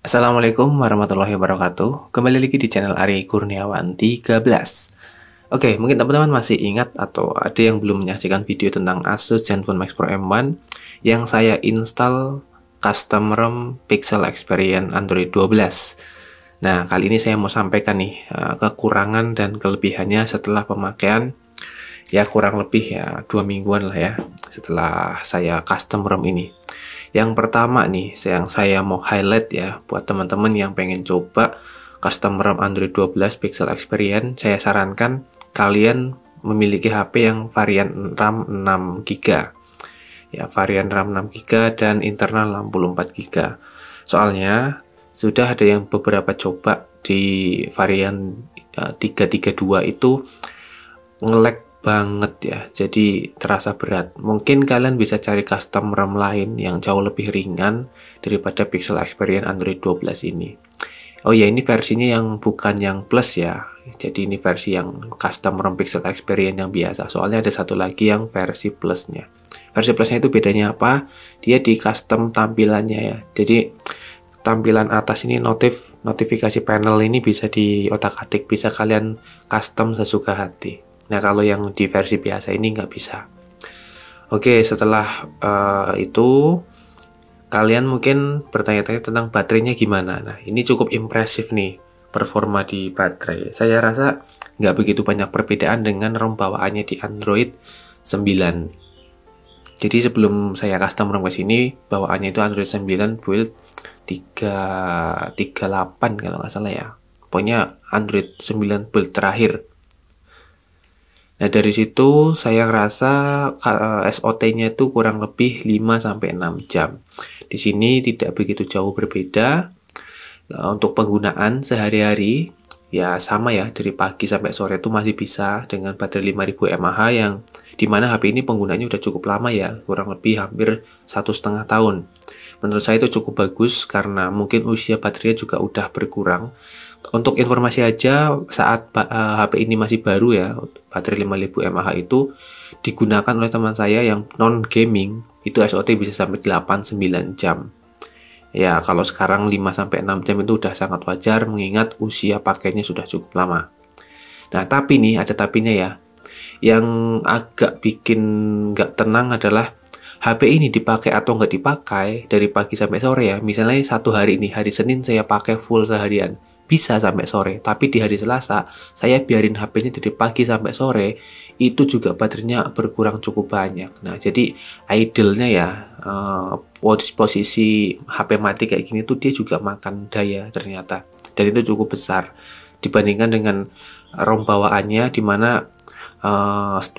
Assalamualaikum warahmatullahi wabarakatuh. Kembali lagi di channel Ari Kurniawan 13. Oke, mungkin teman-teman masih ingat atau ada yang belum menyaksikan video tentang Asus Zenfone Max Pro M1 yang saya install custom ROM Pixel Experience Android 12. Nah, kali ini saya mau sampaikan nih kekurangan dan kelebihannya setelah pemakaian ya kurang lebih ya 2 mingguan lah ya setelah saya custom ROM ini. Yang pertama nih, yang saya mau highlight ya, buat teman-teman yang pengen coba custom ROM Android 12 Pixel Experience, saya sarankan kalian memiliki HP yang varian RAM 6GB. Ya, varian RAM 6GB dan internal 64GB. Soalnya, sudah ada yang beberapa coba di varian 332 itu nge-lag banget ya, jadi terasa berat. Mungkin kalian bisa cari custom ROM lain yang jauh lebih ringan daripada Pixel Experience Android 12 ini. Oh ya, ini versinya yang bukan yang plus ya, jadi ini versi yang custom ROM Pixel Experience yang biasa. Soalnya ada satu lagi yang versi plusnya. Versi plusnya itu bedanya apa? Dia di custom tampilannya ya, jadi tampilan atas ini notifikasi panel ini bisa di otak-atik, bisa kalian custom sesuka hati. Nah, kalau yang di versi biasa ini nggak bisa. Oke, setelah itu kalian mungkin bertanya-tanya tentang baterainya gimana. Nah, ini cukup impresif nih performa di baterai. Saya rasa nggak begitu banyak perbedaan dengan ROM bawaannya di Android 9. Jadi sebelum saya custom ROM ke sini, bawaannya itu Android 9 build 338 kalau nggak salah ya. Pokoknya Android 9 build terakhir. Nah, dari situ saya ngerasa SOT-nya itu kurang lebih 5-6 jam. Di sini tidak begitu jauh berbeda. Untuk penggunaan sehari-hari, ya sama ya, dari pagi sampai sore itu masih bisa dengan baterai 5000 mAh yang dimana HP ini penggunanya udah cukup lama ya, kurang lebih hampir 1,5 tahun. Menurut saya itu cukup bagus karena mungkin usia baterainya juga udah berkurang. Untuk informasi aja, saat HP ini masih baru ya, baterai 5000 mAh itu digunakan oleh teman saya yang non gaming, itu SOT bisa sampai 8-9 jam. Ya, kalau sekarang 5-6 jam itu udah sangat wajar mengingat usia pakainya sudah cukup lama. Nah, tapi nih ada tapinya ya. Yang agak bikin nggak tenang adalah HP ini dipakai atau nggak dipakai dari pagi sampai sore ya. Misalnya satu hari ini, hari Senin saya pakai full seharian, bisa sampai sore. Tapi di hari Selasa, saya biarin HP-nya dari pagi sampai sore, itu juga baterainya berkurang cukup banyak. Nah, jadi idle-nya ya, posisi HP mati kayak gini tuh dia juga makan daya ternyata. Dan itu cukup besar dibandingkan dengan ROM bawaannya di mana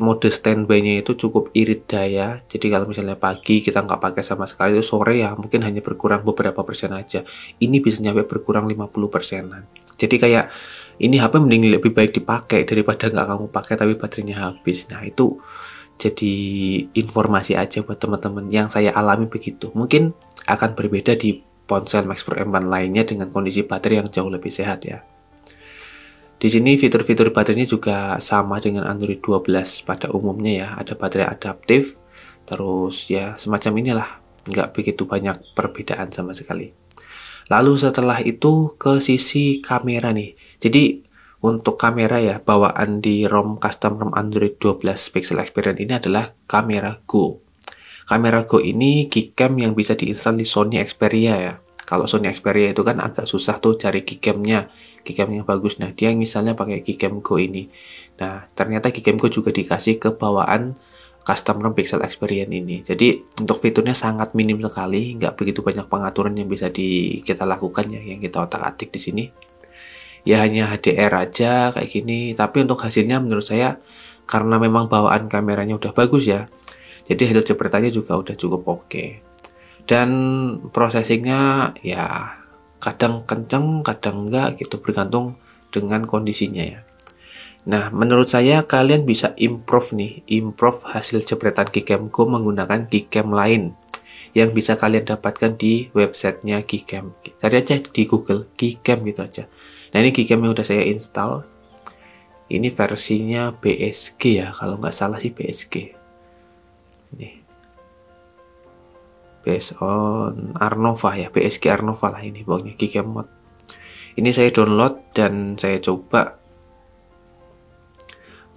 mode standby-nya itu cukup irit daya. Jadi kalau misalnya pagi kita nggak pakai sama sekali, itu sore ya mungkin hanya berkurang beberapa persen aja. Ini bisa nyampe berkurang 50%-an. Jadi kayak ini HP mending lebih baik dipakai daripada nggak kamu pakai tapi baterainya habis. Nah, itu jadi informasi aja buat teman-teman yang saya alami begitu. Mungkin akan berbeda di ponsel Max Pro M1 lainnya dengan kondisi baterai yang jauh lebih sehat ya. Di sini fitur-fitur baterainya juga sama dengan Android 12 pada umumnya ya, ada baterai adaptif, terus ya semacam inilah, nggak begitu banyak perbedaan sama sekali. Lalu setelah itu ke sisi kamera nih, jadi untuk kamera ya, bawaan di ROM custom ROM Android 12 Pixel Experience ini adalah kamera Go. Kamera Go ini Gcam yang bisa diinstal di Sony Xperia ya. Kalau Sony Xperia itu kan agak susah tuh cari Gcam-nya yang bagus. Nah, dia misalnya pakai Gcam Go ini. Nah, ternyata Gcam Go juga dikasih ke bawaan custom ROM Pixel Experience ini. Jadi, untuk fiturnya sangat minim sekali, nggak begitu banyak pengaturan yang bisa kita lakukan ya, yang kita otak-atik di sini. Ya hanya HDR aja kayak gini, tapi untuk hasilnya menurut saya karena memang bawaan kameranya udah bagus ya. Jadi hasil jepretannya juga udah cukup oke. Dan processingnya ya kadang kenceng, kadang enggak gitu, bergantung dengan kondisinya ya. Nah, menurut saya kalian bisa improve hasil jepretan Gcam Go menggunakan Gcam lain yang bisa kalian dapatkan di websitenya Gcam. Cari aja di Google Gcam gitu aja. Nah, ini Gcam yang udah saya install. Ini versinya BSG ya, kalau nggak salah sih BSG. Nih. based on Arnova ya, BSG Arnova lah ini pokoknya Gcam mod. Ini saya download dan saya coba.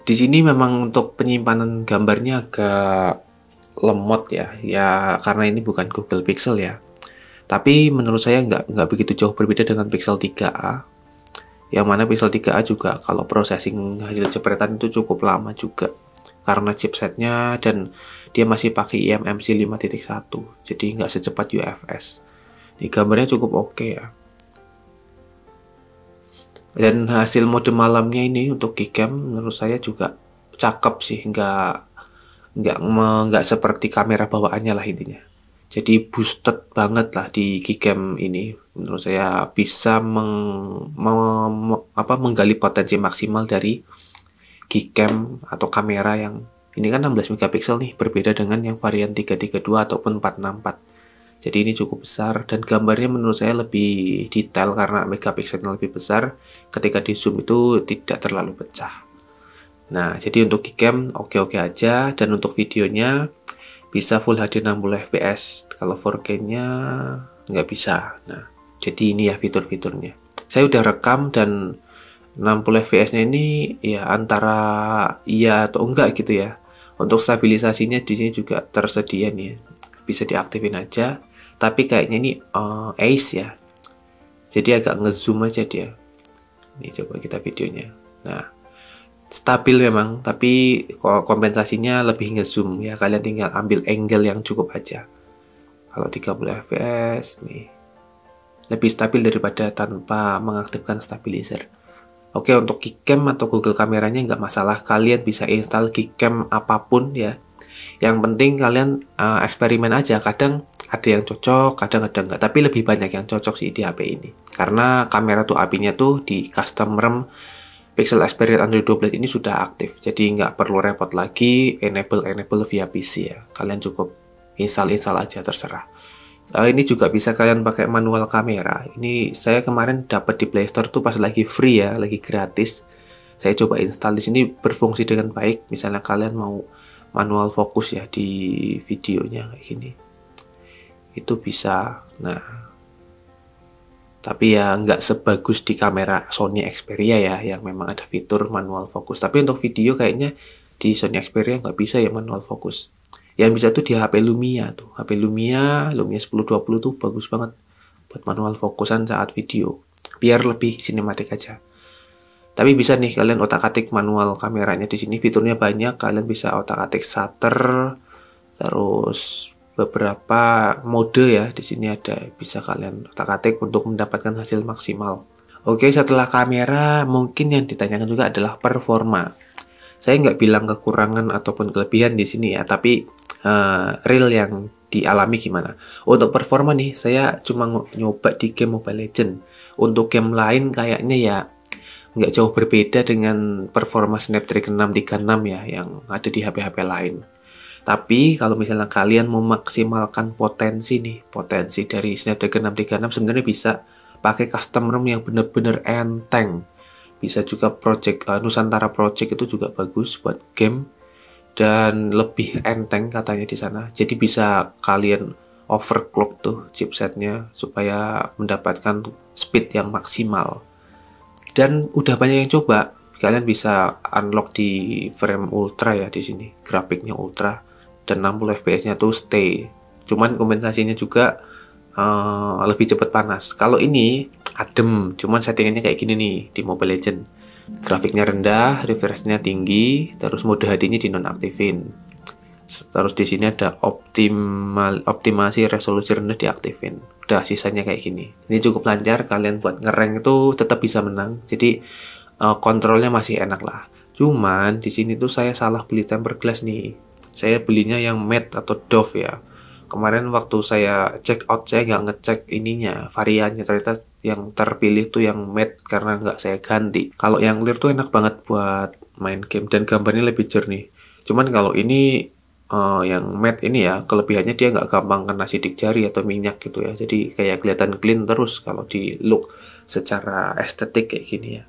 Di sini memang untuk penyimpanan gambarnya agak lemot ya, karena ini bukan Google Pixel ya. Tapi menurut saya nggak begitu jauh berbeda dengan Pixel 3a. Yang mana Pixel 3a juga kalau processing hasil jepretan itu cukup lama juga karena chipsetnya, dan dia masih pakai eMMC 5.1, jadi nggak secepat UFS. Ini gambarnya cukup oke ya. Dan hasil mode malamnya ini untuk Gcam menurut saya juga cakep sih, nggak seperti kamera bawaannya lah intinya. Jadi boosted banget lah di Gcam ini. Menurut saya bisa menggali potensi maksimal dari Gcam atau kamera yang ini kan 16 megapiksel nih, berbeda dengan yang varian 332 ataupun 464. Jadi ini cukup besar dan gambarnya menurut saya lebih detail karena megapikselnya lebih besar. Ketika di zoom itu tidak terlalu pecah. Nah, jadi untuk Gcam oke-oke aja, dan untuk videonya bisa Full HD 60 fps, kalau 4K-nya nggak bisa. Nah, jadi ini ya fitur-fiturnya. Saya udah rekam dan 60 fps-nya ini ya antara iya atau enggak gitu ya. Untuk stabilisasinya di sini juga tersedia nih, bisa diaktifin aja. Tapi kayaknya ini Ace ya. Jadi agak ngezoom aja dia. Ini coba kita videonya. Nah, stabil memang, tapi kompensasinya lebih ngezoom ya, kalian tinggal ambil angle yang cukup aja. Kalau 30 fps nih lebih stabil daripada tanpa mengaktifkan stabilizer. Oke, untuk Gcam atau Google kameranya nggak masalah, kalian bisa install Gcam apapun ya. Yang penting kalian eksperimen aja, kadang ada yang cocok, kadang ada enggak, tapi lebih banyak yang cocok sih di HP ini. Karena kamera tuh API-nya tuh di custom ROM Pixel Experience Android 12 ini sudah aktif, jadi nggak perlu repot lagi enable via PC ya. Kalian cukup install aja, terserah. Ini juga bisa kalian pakai manual kamera. Ini saya kemarin dapat di Play Store tuh pas lagi free ya, lagi gratis. Saya coba install di sini, berfungsi dengan baik. Misalnya kalian mau manual fokus ya di videonya kayak gini, itu bisa. Nah, tapi ya nggak sebagus di kamera Sony Xperia ya, yang memang ada fitur manual fokus. Tapi untuk video kayaknya di Sony Xperia nggak bisa ya manual fokus. Yang bisa tuh di HP Lumia tuh. HP Lumia 1020 tuh bagus banget buat manual fokusan saat video, biar lebih sinematik aja. Tapi bisa nih kalian otak-atik manual kameranya di sini, fiturnya banyak. Kalian bisa otak-atik shutter, terus beberapa mode ya di sini ada, bisa kalian otak-atik untuk mendapatkan hasil maksimal. Oke, setelah kamera mungkin yang ditanyakan juga adalah performa. Saya nggak bilang kekurangan ataupun kelebihan di sini ya, tapi real yang dialami gimana. Untuk performa nih, saya cuma nyoba di game Mobile Legends. Untuk game lain kayaknya ya nggak jauh berbeda dengan performa Snapdragon 636 ya yang ada di HP-HP lain. Tapi kalau misalnya kalian memaksimalkan potensi dari Snapdragon 636, sebenarnya bisa pakai custom ROM yang benar-benar enteng. Bisa juga project Nusantara Project itu juga bagus buat game dan lebih enteng katanya di sana. Jadi bisa kalian overclock tuh chipsetnya supaya mendapatkan speed yang maksimal. Dan udah banyak yang coba. Kalian bisa unlock di frame ultra ya di sini, grafiknya ultra dan 60 fps-nya tuh stay. Cuman kompensasinya juga lebih cepat panas. Kalau ini adem, cuman settingannya kayak gini nih di Mobile Legends. Grafiknya rendah, refresh-nya tinggi, terus mode HD-nya dinonaktifin. Terus di sini ada optimasi resolusi rendah diaktifin. Udah, sisanya kayak gini. Ini cukup lancar, kalian buat ngerank itu tetap bisa menang. Jadi kontrolnya masih enak lah. Cuman di sini tuh saya salah beli tempered glass nih. Saya belinya yang matte atau Dove ya. Kemarin waktu saya check out, saya nggak ngecek ininya, variannya, ternyata yang terpilih tuh yang matte karena nggak saya ganti. Kalau yang clear tuh enak banget buat main game dan gambarnya lebih jernih. Cuman kalau ini yang matte ini ya, kelebihannya dia nggak gampang kena sidik jari atau minyak gitu ya. Jadi kayak kelihatan clean terus kalau di look secara estetik kayak gini ya.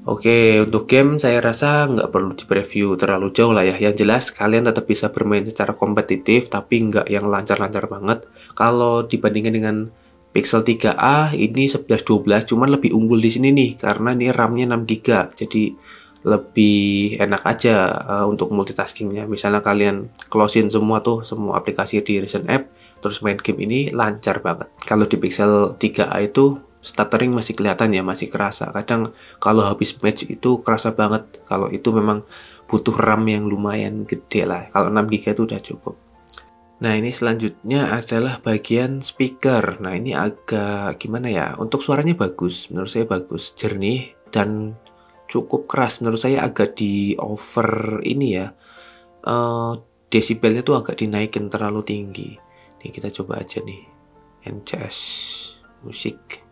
Oke, untuk game saya rasa nggak perlu di-preview terlalu jauh lah ya. Yang jelas kalian tetap bisa bermain secara kompetitif, tapi nggak yang lancar-lancar banget. Kalau dibandingkan dengan Pixel 3a, ini 11-12, cuman lebih unggul di sini nih, karena ini RAM-nya 6 GB. Jadi lebih enak aja untuk multitaskingnya. Misalnya kalian closein semua tuh, semua aplikasi di recent app, terus main game ini lancar banget. Kalau di Pixel 3a itu stuttering masih kelihatan ya, masih kerasa. Kadang kalau habis match itu kerasa banget. Kalau itu memang butuh RAM yang lumayan gede lah. Kalau 6 GB itu udah cukup. Nah, ini selanjutnya adalah bagian speaker. Nah, ini agak gimana ya? Untuk suaranya bagus, menurut saya bagus, jernih dan cukup keras. Menurut saya agak di over ini ya. Desibelnya tuh agak dinaikin terlalu tinggi. Nih kita coba aja nih. NCS musik.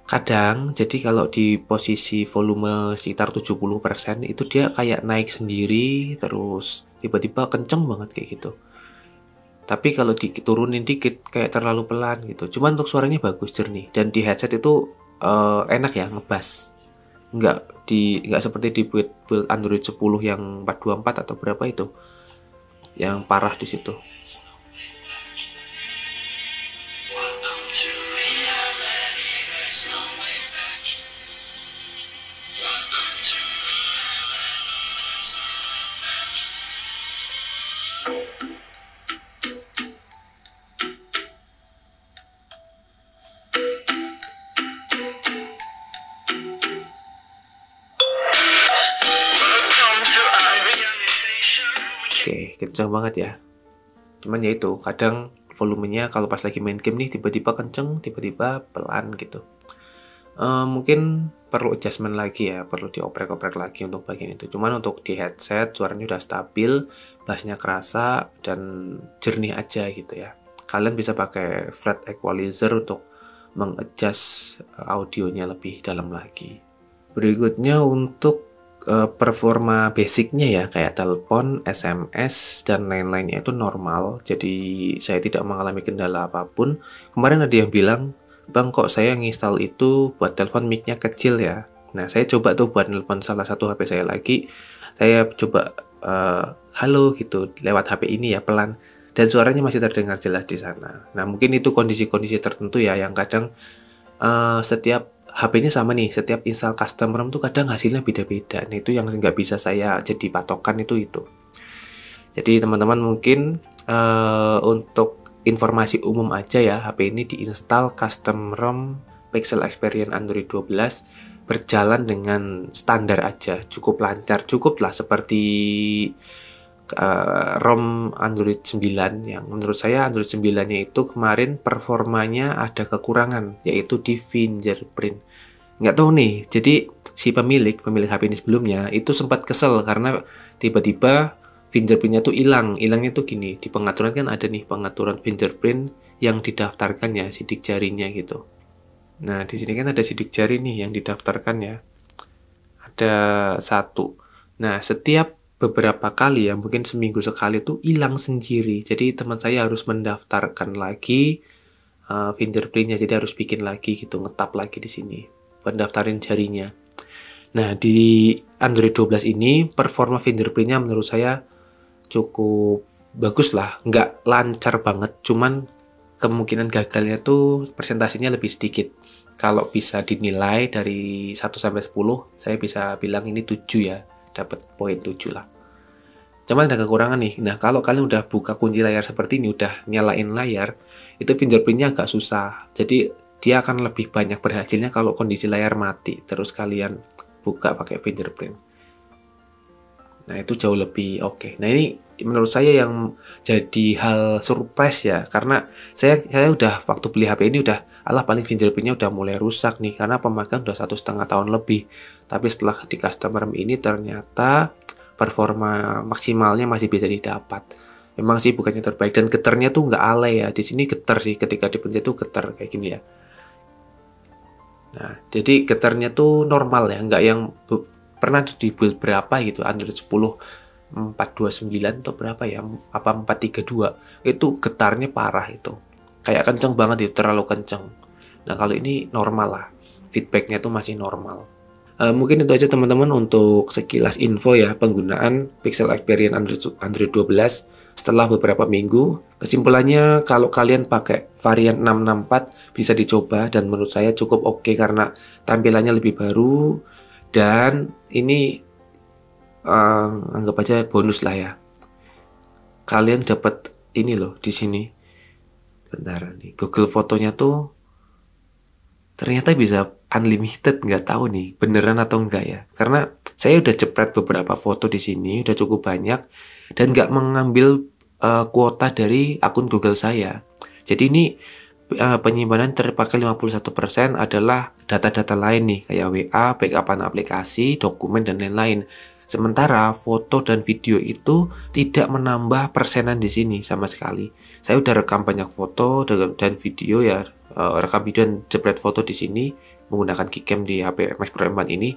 Kadang, jadi kalau di posisi volume sekitar 70% itu dia kayak naik sendiri, terus tiba-tiba kenceng banget kayak gitu. Tapi kalau diturunin dikit kayak terlalu pelan gitu. Cuman untuk suaranya bagus, jernih. Dan di headset itu enak ya, ngebas. Nggak seperti di build Android 10 yang 424 atau berapa itu. Yang parah di situ. Oke, kencang banget ya. Cuman ya itu, kadang volumenya kalau pas lagi main game nih tiba-tiba kenceng, tiba-tiba pelan gitu. Mungkin perlu adjustment lagi ya, perlu dioprek-oprek lagi untuk bagian itu. Cuman untuk di headset suaranya udah stabil, bassnya kerasa dan jernih aja gitu ya. Kalian bisa pakai flat equalizer untuk mengadjust audionya lebih dalam lagi. Berikutnya untuk performa basicnya ya, kayak telepon, SMS, dan lain-lainnya itu normal. Jadi saya tidak mengalami kendala apapun. Kemarin ada yang bilang, "Bang, kok saya nginstal itu buat telepon mic-nya kecil ya?" Nah, saya coba tuh buat telepon salah satu HP saya lagi. Saya coba halo gitu lewat HP ini ya, pelan. Dan suaranya masih terdengar jelas di sana. Nah, mungkin itu kondisi-kondisi tertentu ya, yang kadang setiap HP-nya sama nih, setiap install custom ROM tuh kadang hasilnya beda-beda. Nah, itu yang nggak bisa saya jadi patokan itu. Jadi teman-teman mungkin untuk informasi umum aja ya, HP ini diinstal custom ROM Pixel Experience Android 12 berjalan dengan standar aja, cukup lancar, cukup lah seperti ROM Android 9 yang menurut saya Android 9-nya itu kemarin performanya ada kekurangan, yaitu di fingerprint. Nggak tahu nih, jadi si pemilik HP ini sebelumnya itu sempat kesel karena tiba-tiba fingerprintnya tuh hilang. Hilangnya tuh gini, di pengaturan kan ada nih pengaturan fingerprint yang didaftarkan ya, sidik jarinya gitu. Nah, di sini kan ada sidik jari nih yang didaftarkan ya. Ada satu. Nah, setiap beberapa kali ya, mungkin seminggu sekali tuh hilang sendiri. Jadi teman saya harus mendaftarkan lagi fingerprintnya. Jadi harus bikin lagi gitu, ngetap lagi di sini, pendaftarin jarinya. Nah, di Android 12 ini performa fingerprintnya menurut saya cukup bagus lah. Nggak lancar banget, cuman kemungkinan gagalnya tuh presentasinya lebih sedikit. Kalau bisa dinilai dari 1 sampai 10, saya bisa bilang ini 7 ya. Dapat poin 7 lah. Cuman ada kekurangan nih. Nah, kalau kalian udah buka kunci layar seperti ini, udah nyalain layar, itu fingerprintnya agak susah. Jadi dia akan lebih banyak berhasilnya kalau kondisi layar mati, terus kalian buka pakai fingerprint. Nah, itu jauh lebih oke. Nah, ini menurut saya yang jadi hal surprise ya, karena saya udah waktu beli HP ini udah paling fingerprintnya udah mulai rusak nih, karena pemakaian udah 1,5 tahun lebih. Tapi setelah di customer ini ternyata performa maksimalnya masih bisa didapat. Memang sih bukannya terbaik, dan getarnya tuh nggak alay ya. Di sini getar sih, ketika dipencet tuh getar kayak gini ya. Nah, jadi getarnya tuh normal ya, nggak yang pernah di build berapa gitu, Android 10 429 atau berapa ya, apa 432, itu getarnya parah itu. Kayak kenceng banget itu, terlalu kenceng. Nah, kalau ini normal lah, feedbacknya tuh masih normal. Mungkin itu aja teman-teman untuk sekilas info ya penggunaan Pixel Experience Android 12 setelah beberapa minggu. Kesimpulannya kalau kalian pakai varian 664 bisa dicoba dan menurut saya cukup oke karena tampilannya lebih baru dan ini anggap aja bonus lah ya. Kalian dapat ini loh di sini. Bentar nih, Google fotonya tuh ternyata bisa unlimited, nggak tahu nih beneran atau enggak ya. Karena saya udah jepret beberapa foto di sini, udah cukup banyak dan nggak mengambil kuota dari akun Google saya. Jadi ini penyimpanan terpakai 51% adalah data-data lain nih kayak WA, backupan aplikasi, dokumen dan lain-lain. Sementara foto dan video itu tidak menambah persenan di sini sama sekali. Saya udah rekam banyak foto dan video ya, rekam video dan jepret foto di sini menggunakan Gcam di HP Max Pro M4 ini.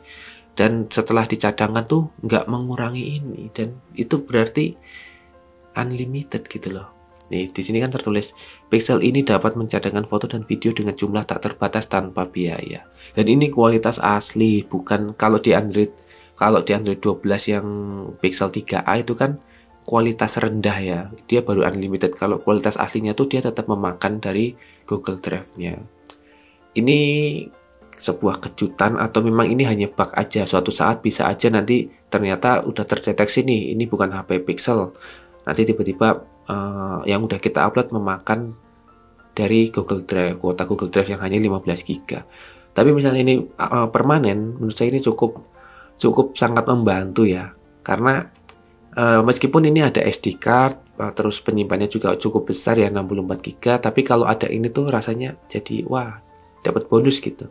Dan setelah dicadangkan tuh nggak mengurangi ini dan itu berarti unlimited gitu loh. Nih, di sini kan tertulis Pixel ini dapat mencadangkan foto dan video dengan jumlah tak terbatas tanpa biaya. Dan ini kualitas asli, bukan kalau di Android 12 yang Pixel 3a itu kan kualitas rendah ya. Dia baru unlimited. Kalau kualitas aslinya tuh dia tetap memakan dari Google Drive-nya. Ini sebuah kejutan atau memang ini hanya bug aja. Suatu saat bisa aja nanti ternyata udah terdeteksi nih, ini bukan HP Pixel. Nanti tiba-tiba yang udah kita upload memakan dari Google Drive, kuota Google Drive yang hanya 15 GB. Tapi misalnya ini permanen, menurut saya ini cukup sangat membantu ya. Karena meskipun ini ada SD card, terus penyimpanannya juga cukup besar ya 64 GB, tapi kalau ada ini tuh rasanya jadi wah, dapat bonus gitu.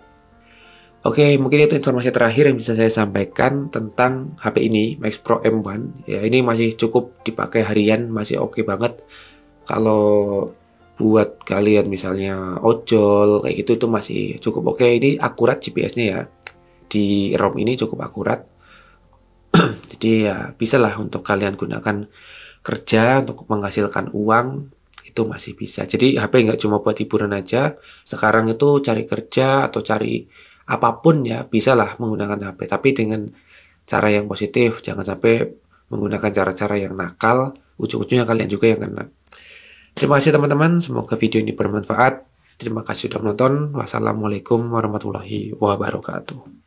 Oke, mungkin itu informasi terakhir yang bisa saya sampaikan tentang HP ini, Max Pro M1. Ya, ini masih cukup dipakai harian, masih oke banget. Kalau buat kalian misalnya ojol, kayak gitu itu masih cukup oke. Ini akurat GPS-nya ya. Di ROM ini cukup akurat. Jadi ya bisa lah untuk kalian gunakan kerja, untuk menghasilkan uang, itu masih bisa. Jadi HP nggak cuma buat hiburan aja. Sekarang itu cari kerja atau cari apapun ya bisa lah menggunakan HP, tapi dengan cara yang positif, jangan sampai menggunakan cara-cara yang nakal, ujung-ujungnya kalian juga yang kena. Terima kasih teman-teman, semoga video ini bermanfaat. Terima kasih sudah menonton. Wassalamualaikum warahmatullahi wabarakatuh.